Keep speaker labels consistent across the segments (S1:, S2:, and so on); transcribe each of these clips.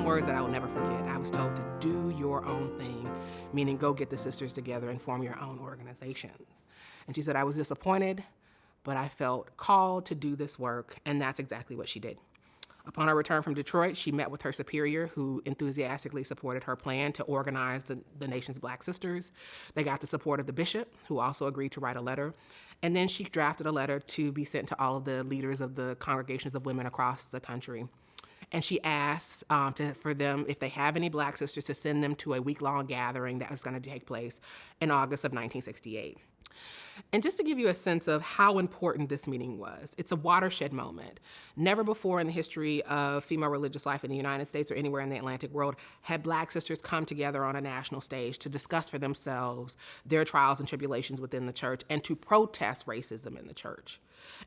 S1: some words that I will never forget. I was told to do your own thing, meaning go get the sisters together and form your own organizations. And she said, I was disappointed, but I felt called to do this work, and that's exactly what she did. Upon her return from Detroit, she met with her superior, who enthusiastically supported her plan to organize the nation's Black sisters. They got the support of the bishop, who also agreed to write a letter. And then she drafted a letter to be sent to all of the leaders of the congregations of women across the country. And she asked for them, if they have any Black sisters, to send them to a week-long gathering that was going to take place in August of 1968. And just to give you a sense of how important this meeting was, it's a watershed moment. Never before in the history of female religious life in the United States or anywhere in the Atlantic world had Black sisters come together on a national stage to discuss for themselves their trials and tribulations within the church and to protest racism in the church.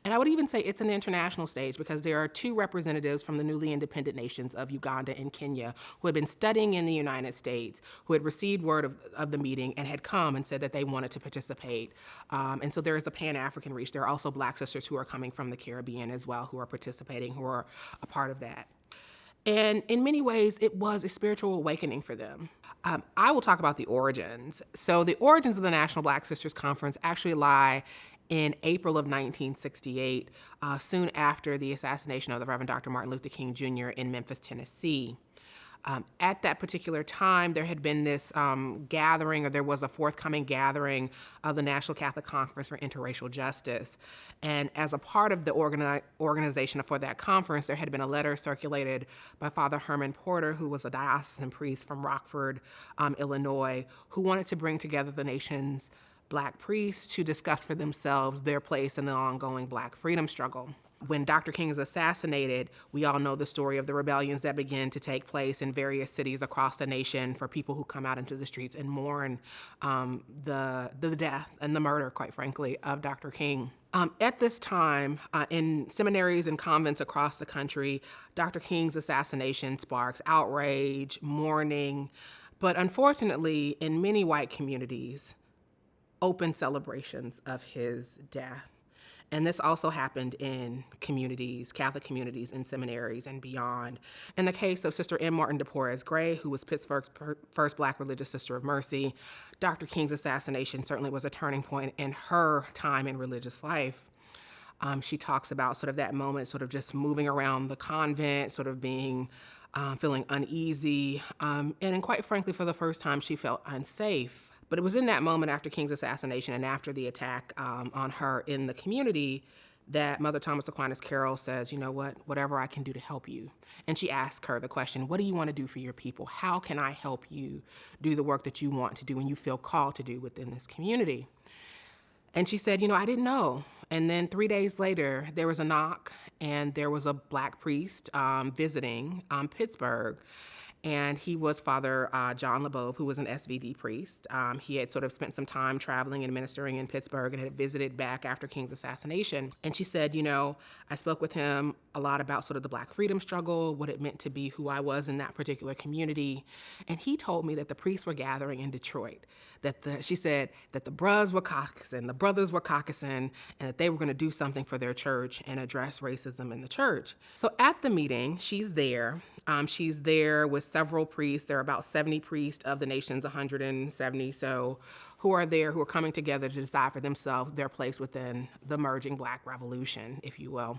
S1: And I would even say it's an international stage because there are two representatives from the newly independent nations of Uganda and Kenya who had been studying in the United States, who had received word of the meeting and had come and said that they wanted to participate. And so there is a Pan-African reach. There are also Black sisters who are coming from the Caribbean as well, who are participating, who are a part of that. And in many ways, it was a spiritual awakening for them. I will talk about the origins. So the origins of the National Black Sisters Conference actually lie in April of 1968, soon after the assassination of the Reverend Dr. Martin Luther King Jr. in Memphis, Tennessee. At that particular time, there had been this gathering, or there was a forthcoming gathering of the National Catholic Conference for Interracial Justice. And as a part of the organization for that conference, there had been a letter circulated by Father Herman Porter, who was a diocesan priest from Rockford, Illinois, who wanted to bring together the nation's Black priests to discuss for themselves their place in the ongoing Black freedom struggle. When Dr. King is assassinated, we all know the story of the rebellions that begin to take place in various cities across the nation for people who come out into the streets and mourn the death and the murder, quite frankly, of Dr. King. At this time, in seminaries and convents across the country, Dr. King's assassination sparks outrage, mourning, but unfortunately, in many white communities, open celebrations of his death. And this also happened in communities, Catholic communities, in seminaries and beyond. In the case of Sister M. Martin de Porres Gray, who was Pittsburgh's first Black religious sister of mercy, Dr. King's assassination certainly was a turning point in her time in religious life. She talks about sort of that moment, sort of just moving around the convent, sort of being, feeling uneasy. And quite frankly, for the first time, she felt unsafe. But it was in that moment after King's assassination and after the attack on her in the community that Mother Thomas Aquinas Carroll says, you know what, whatever I can do to help you. And she asks her the question, what do you want to do for your people? How can I help you do the work that you want to do and you feel called to do within this community? And she said, I didn't know. And then 3 days later, there was a knock and there was a Black priest visiting Pittsburgh. And he was Father John LeBove, who was an SVD priest. He had sort of spent some time traveling and ministering in Pittsburgh and had visited back after King's assassination. And she said, I spoke with him a lot about sort of the Black freedom struggle, what it meant to be who I was in that particular community. And he told me that the priests were gathering in Detroit, she said that the bros were caucusing, the brothers were caucusing, and that they were going to do something for their church and address racism in the church. So at the meeting, she's there. She's there with several priests. There are about 70 priests of the nation's 170 so who are there, who are coming together to decide for themselves their place within the emerging Black revolution, if you will.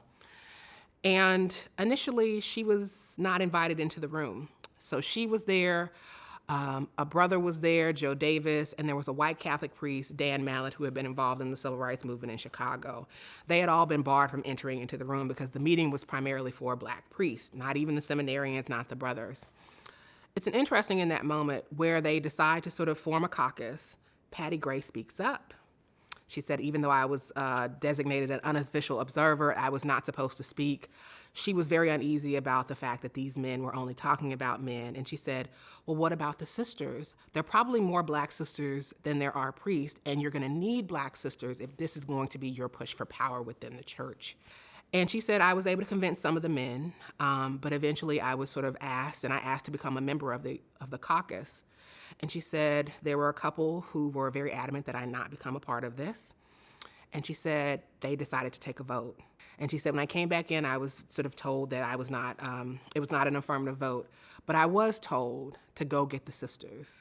S1: And initially, she was not invited into the room. So she was there. A brother was there, Joe Davis, and there was a white Catholic priest, Dan Mallett, who had been involved in the civil rights movement in Chicago. They had all been barred from entering into the room because the meeting was primarily for Black priests, not even the seminarians, not the brothers. It's interesting in that moment where they decide to sort of form a caucus, Patty Gray speaks up. She said, even though I was designated an unofficial observer, I was not supposed to speak. She was very uneasy about the fact that these men were only talking about men. And she said, well, what about the sisters? There are probably more Black sisters than there are priests, and you're going to need Black sisters if this is going to be your push for power within the church. And she said, I was able to convince some of the men, but eventually I was sort of asked, and I asked to become a member of the caucus. And she said there were a couple who were very adamant that I not become a part of this. And she said they decided to take a vote. And she said, when I came back in, I was sort of told that I was not, it was not an affirmative vote, but I was told to go get the sisters,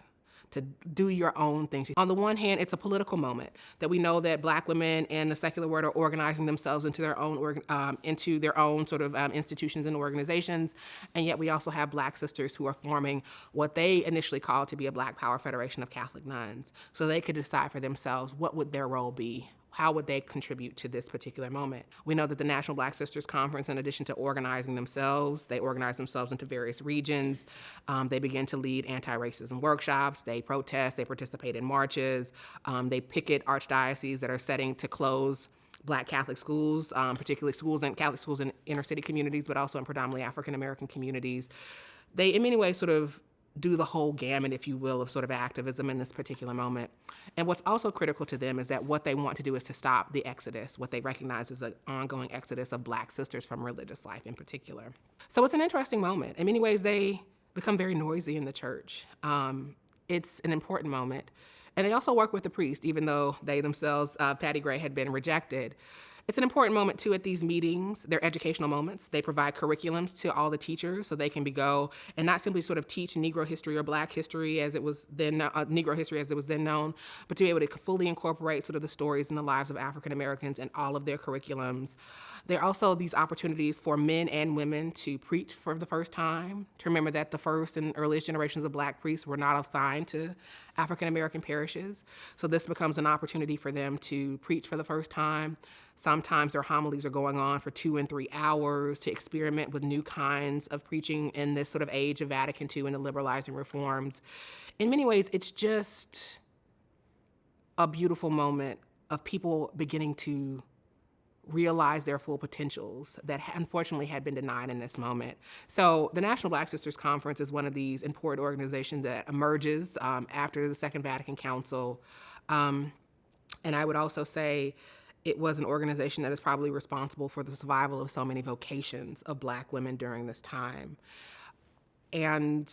S1: to do your own thing. On the one hand, it's a political moment that we know that Black women in the secular world are organizing themselves into their own sort of institutions and organizations, and yet we also have Black sisters who are forming what they initially called to be a Black Power Federation of Catholic Nuns, so they could decide for themselves what would their role be. How would they contribute to this particular moment? We know that the National Black Sisters Conference, in addition to organizing themselves, they organize themselves into various regions. They begin to lead anti-racism workshops. They protest. They participate in marches. They picket archdioceses that are setting to close Black Catholic schools, particularly Catholic schools in inner city communities, but also in predominantly African-American communities. They, in many ways, sort of do the whole gamut, if you will, of sort of activism in this particular moment. And what's also critical to them is that what they want to do is to stop the exodus, what they recognize as an ongoing exodus of Black sisters from religious life in particular. So it's an interesting moment. In many ways, they become very noisy in the church. It's an important moment. And they also work with the priest, even though they themselves, Patty Gray, had been rejected. It's an important moment, too, at these meetings. They're educational moments. They provide curriculums to all the teachers so they can go and not simply sort of teach Negro history or Black history as it was then, Negro history as it was then known, but to be able to fully incorporate sort of the stories and the lives of African Americans in all of their curriculums. There are also these opportunities for men and women to preach for the first time, to remember that the first and earliest generations of Black priests were not assigned to African American parishes. So this becomes an opportunity for them to preach for the first time. Sometimes their homilies are going on for 2 and 3 hours to experiment with new kinds of preaching in this sort of age of Vatican II and the liberalizing reforms. In many ways, it's just a beautiful moment of people beginning to realize their full potentials that unfortunately had been denied in this moment. So the National Black Sisters Conference is one of these important organizations that emerges after the Second Vatican Council. And I would also say it was an organization that is probably responsible for the survival of so many vocations of Black women during this time. And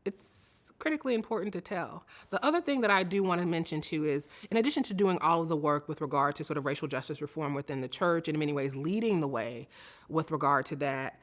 S1: it's critically important to tell. The other thing that I do want to mention too is, in addition to doing all of the work with regard to sort of racial justice reform within the church, and in many ways leading the way with regard to that,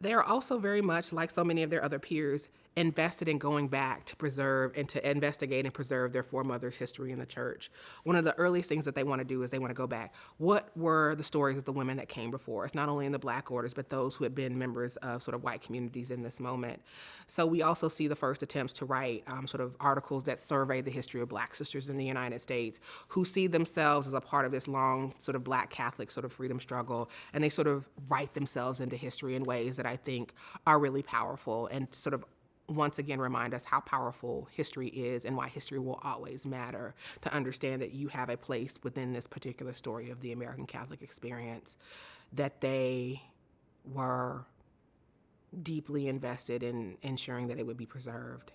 S1: they are also very much, like so many of their other peers, invested in going back to preserve and to investigate and preserve their foremothers' history in the church. One of the earliest things that they want to do is they want to go back. What were the stories of the women that came before us, not only in the Black orders, but those who had been members of sort of white communities in this moment? So we also see the first attempts to write sort of articles that survey the history of Black sisters in the United States, who see themselves as a part of this long sort of Black Catholic sort of freedom struggle, and they sort of write themselves into history in ways that I think are really powerful and sort of once again remind us how powerful history is and why history will always matter, to understand that you have a place within this particular story of the American Catholic experience, that they were deeply invested in ensuring that it would be preserved.